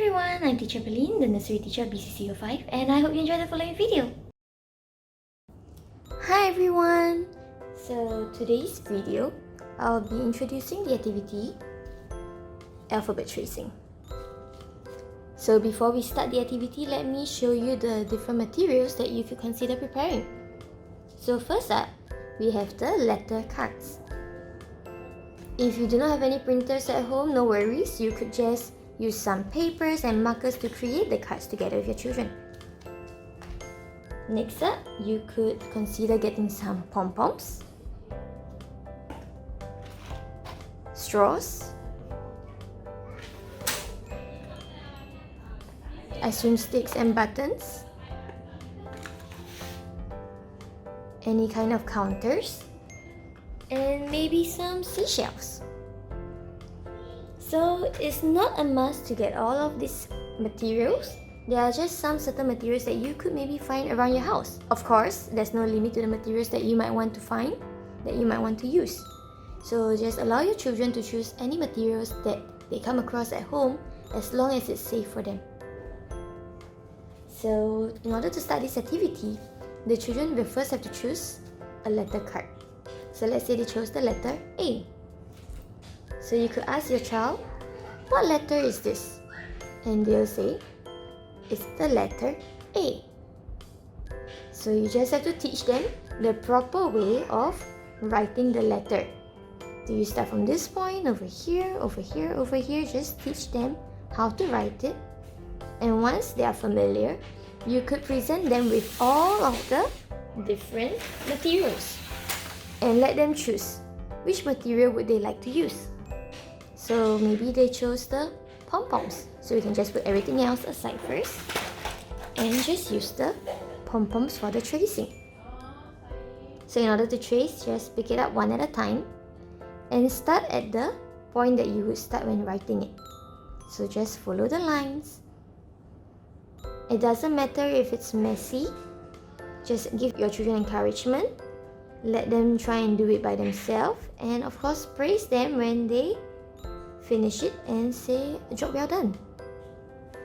everyone, I'm Teacher Pauline, the nursery teacher of BCC05, and I hope you enjoyed the following video. Hi everyone! So today's video, I'll be introducing the activity alphabet tracing. So before we start the activity, let me show you the different materials that you could consider preparing. So first up, we have the letter cards. If you do not have any printers at home, no worries, you could just use some papers and markers to create the cards together with your children. Next up, you could consider getting some pom-poms, straws, ice cream sticks and buttons, any kind of counters, and maybe some seashells. So it's not a must to get all of these materials. There are just some certain materials that you could maybe find around your house. Of course, there's no limit to the materials that you might want to find, that you might want to use. So just allow your children to choose any materials that they come across at home as long as it's safe for them. So in order to start this activity, the children will first have to choose a letter card. So let's say they chose the letter A. So you could ask your child, what letter is this? And they'll say, it's the letter A. So you just have to teach them the proper way of writing the letter. Do you start from this point, over here, over here, over here? Just teach them how to write it. And once they are familiar, you could present them with all of the different materials and let them choose which material would they like to use. So maybe they chose the pom-poms. So we can just put everything else aside first and just use the pom-poms for the tracing. So in order to trace, just pick it up one at a time and start at the point that you would start when writing it. So just follow the lines. It doesn't matter if it's messy. Just give your children encouragement. Let them try and do it by themselves. And of course, praise them when they finish it and say, job well done.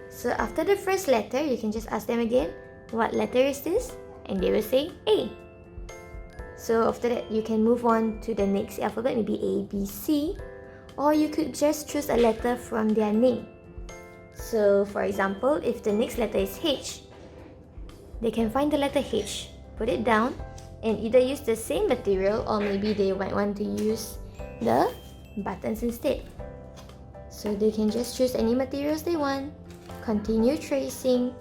So after the first letter, you can just ask them again, what letter is this? And they will say A. So after that, you can move on to the next alphabet, maybe A, B, C. Or you could just choose a letter from their name. So for example, if the next letter is H, they can find the letter H, put it down, and either use the same material or maybe they might want to use the buttons instead. So they can just choose any materials they want, continue tracing,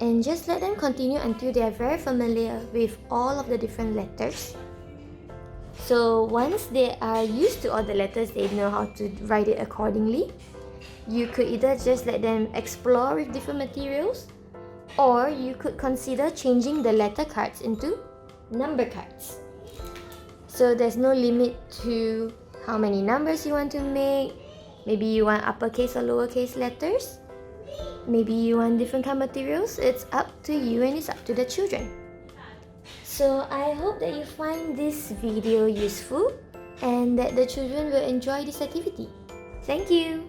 and just let them continue until they are very familiar with all of the different letters. So once they are used to all the letters, they know how to write it accordingly. You could either just let them explore with different materials, or you could consider changing the letter cards into number cards. So there's no limit to how many numbers you want to make. Maybe you want uppercase or lowercase letters. Maybe you want different kind of materials. It's up to you and it's up to the children. So I hope that you find this video useful and that the children will enjoy this activity. Thank you!